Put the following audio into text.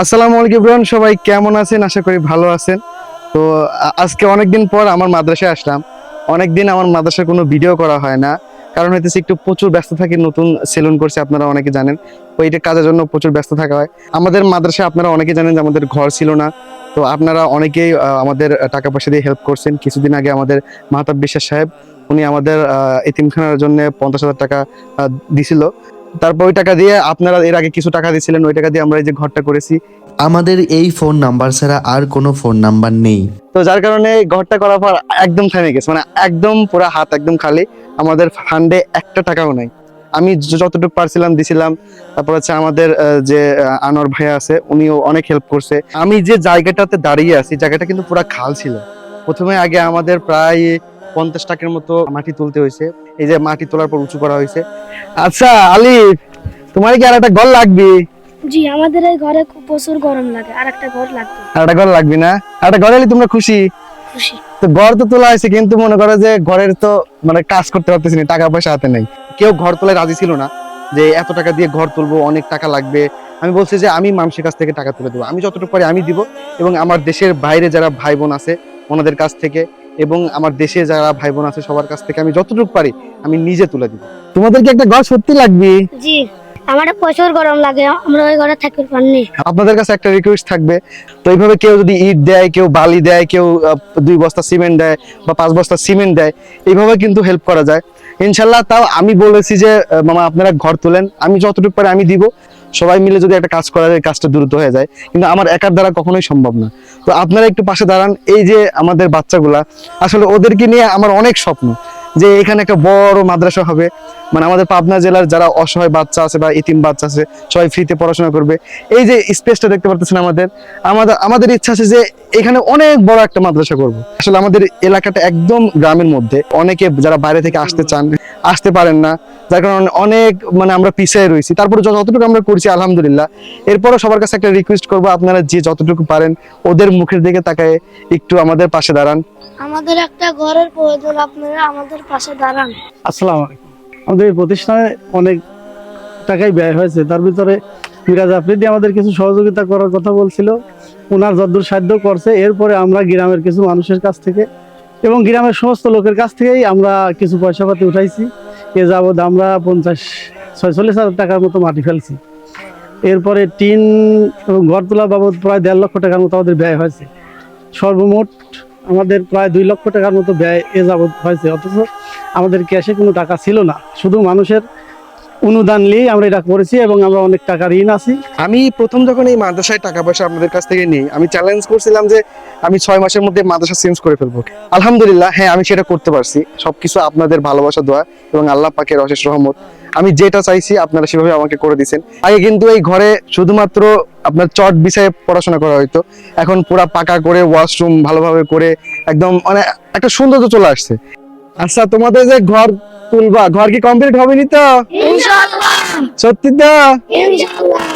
আসসালামু আলাইকুম এভরিওয়ান, সবাই কেমন আছেন? আশা করি ভালো আছেন। তো আজকে অনেকদিন পর আমার মাদ্রাসায় আসলাম। অনেকদিন আমার মাদ্রাসার কোনো ভিডিও করা হয় না, কারণ হইতেছে একটু প্রচুর ব্যস্ত থাকি। নতুন সেলুন করছে, আপনারা অনেকে জানেন। ওইটা কাজের জন্য প্রচুর ব্যস্ত থাকা হয়। আমাদের মাদ্রাসায় আপনারা অনেকে জানেন যে আমাদের ঘর ছিল না। তো আপনারা অনেকেই আমাদের টাকা পয়সা দিয়ে হেল্প করছেন। কিছুদিন আগে আমাদের মাহতাব বিশ্বাস সাহেব, উনি আমাদের এতিমখানার জন্য 50,000 টাকা দিছিল। তারপর ওই টাকা দিয়ে আপনারা এর আগে কিছু টাকা দিয়েছিলেন, ওই টাকা দিয়ে আমরা এই যে ঘরটা করেছি। আমাদের এই ফোন নাম্বার ছাড়া আর কোনো ফোন নাম্বার নেই। তো যার কারণে ঘরটা করার পর একদম থেমে গেছে, মানে একদম পুরো হাত একদম খালি। আমাদের ফান্ডে একটা টাকাও নাই। আমি যতটুকু পারছিলাম দিছিলাম। তারপর হচ্ছে আমাদের যে আনোয়ার ভাইয়া আছে, উনিও অনেক হেল্প করছে। আমি যে জায়গাটাতে দাঁড়িয়ে আছি, জায়গাটা কিন্তু পুরো খাল ছিল। প্রথমে আগে আমাদের প্রায় 50 টাকার মতো মাটি তুলতে হয়েছে। এই যে মাটি তোলার পর উঁচু করা হয়েছে। আচ্ছা আলিফ, তোমার কি আর একটা ঘর লাগবে? জি, আমাদের এই ঘরে খুব প্রচুর গরম লাগে, আর একটা ঘর লাগবে। আর একটা ঘর লাগবে না? আর একটা ঘর এলে তোমরা খুশি? খুশি। তো ঘর তো তোলা হয়েছে, কিন্তু মনে করো যে ঘরের তো মানে কাজ করতে পারতেছি না, টাকা পয়সা হাতে নেই। কেউ ঘর তোলায় রাজি ছিল না, যে এত টাকা দিয়ে ঘর তুলবো, অনেক টাকা লাগবে। আমি বলছি যে আমি মানুষের কাছ থেকে টাকা তুলে দেবো, আমি যতটুকু পারি আমি দিব, এবং আমার দেশের বাইরে যারা ভাই বোন আছে ওনাদের কাছ থেকে, এবং আমার দেশে যারা ভাই বোন আছে সবার কাছ থেকে আমি যতটুকু পারি আমি নিজে তুলে দিব। তোমাদেরকে একটা ঘর সত্যি লাগবে? জি, আমার প্রচুর গরম লাগে, আমরা ওই ঘরে থাকতে পারিনি। আপনাদের কাছে একটা রিকোয়েস্ট থাকবে, তো এইভাবে কেউ যদি ইট দেয়, কেউ বালি দেয়, কেউ 2 বস্তা সিমেন্ট দেয় বা 5 বস্তা সিমেন্ট দেয়, এইভাবে কিন্তু হেল্প করা যায় ইনশাল্লাহ। তাও আমি বলেছি যে মামা আপনারা ঘর তোলেন, আমি যতটুকু পারি আমি দিব। সবাই মিলে যদি একটা কাজ করা যায়, কাজটা দ্রুত হয়ে যায়, কিন্তু আমার একার দ্বারা কখনোই সম্ভব না। তো আপনারা একটু পাশে দাঁড়ান। এই যে আমাদের বাচ্চাগুলা, আসলে ওদেরকে নিয়ে আমার অনেক স্বপ্ন যে এখানে একটা বড় মাদ্রাসা হবে, মানে আমাদের পাবনা জেলার যারা অসহায় বাচ্চা আছে বা ইতিম বাচ্চা আছে সবাই ফ্রিতে পড়াশোনা করবে। এই যে স্পেসটা দেখতে পারতেছেন আমাদের, আমাদের ইচ্ছা আছে যে এখানে অনেক বড় একটা মাদ্রাসা করব। আসলে আমাদের এলাকাটা একদম গ্রামের মধ্যে, অনেকে যারা বাইরে থেকে আসতে চান আসতে পারেন না, যার কারণে অনেক মানে আমরা পিছিয়ে রয়েছি। তারপরে যতটুকু আমরা করছি আলহামদুলিল্লাহ। এরপরও সবার কাছে একটা রিকোয়েস্ট করবো, আপনারা যে যতটুকু পারেন ওদের মুখের দিকে তাকায় একটু আমাদের পাশে দাঁড়ান। আমাদের একটা ঘরের প্রয়োজন, আপনারা আমাদের পাশে দাঁড়ান। আসসালামু আলাইকুম। আমাদের এই প্রতিষ্ঠানে অনেক টাকাই ব্যয় হয়েছে, তার ভিতরে মিরাজ আফ্রিদি আমাদের কিছু সহযোগিতা করার কথা বলছিল, ওনার যদ্দূর সাধ্য করছে। এরপরে আমরা গ্রামের কিছু মানুষের কাছ থেকে এবং গ্রামের সমস্ত লোকের কাছ থেকেই আমরা কিছু পয়সা পাতি উঠাইছি। এ যাবৎ আমরা 46,000 টাকার মতো মাটি ফেলছি। এরপরে টিন এবং ঘর তোলা বাবদ প্রায় 1.5 লক্ষ টাকার মতো আমাদের ব্যয় হয়েছে। সর্বমোট আমাদের প্রায় 2 লক্ষ টাকার মতো ব্যয় এ যাবৎ হয়েছে। অথচ আমাদের ক্যাশে কোনো টাকা ছিল না, শুধু মানুষের অনুদান নিয়েই আমরা এটা করেছি, এবং আমরা অনেক টাকা ঋণ আছি। আমি প্রথম যখন এই মাদ্রাসায় টাকা পয়সা আপনাদের কাছ থেকে নিই, আমি চ্যালেঞ্জ করছিলাম যে আমি 6 মাসের মধ্যে মাদ্রাসা চেঞ্জ করে ফেলবো। আলহামদুলিল্লাহ, হ্যাঁ আমি সেটা করতে পারছি। সবকিছু আপনাদের ভালোবাসা, দোয়া এবং আল্লাহ পাকের অশেষ রহমত। আমি যেটা চাইছি আপনারা সেভাবে আমাকে করে দিয়েছেন। আগে কিন্তু এই ঘরে শুধুমাত্র আপনার চট বিছায় পড়াশোনা করা হইতো, এখন পুরা পাকা করে ওয়াশরুম ভালোভাবে করে একদম মানে একটা সৌন্দর্য চলে আসছে। আচ্ছা, তোমাদের যে ঘর তুলবা, ঘর কি কমপ্লিট হবে নি তো? ইনশাআল্লাহ। সত্যি তো? ইনশাআল্লাহ।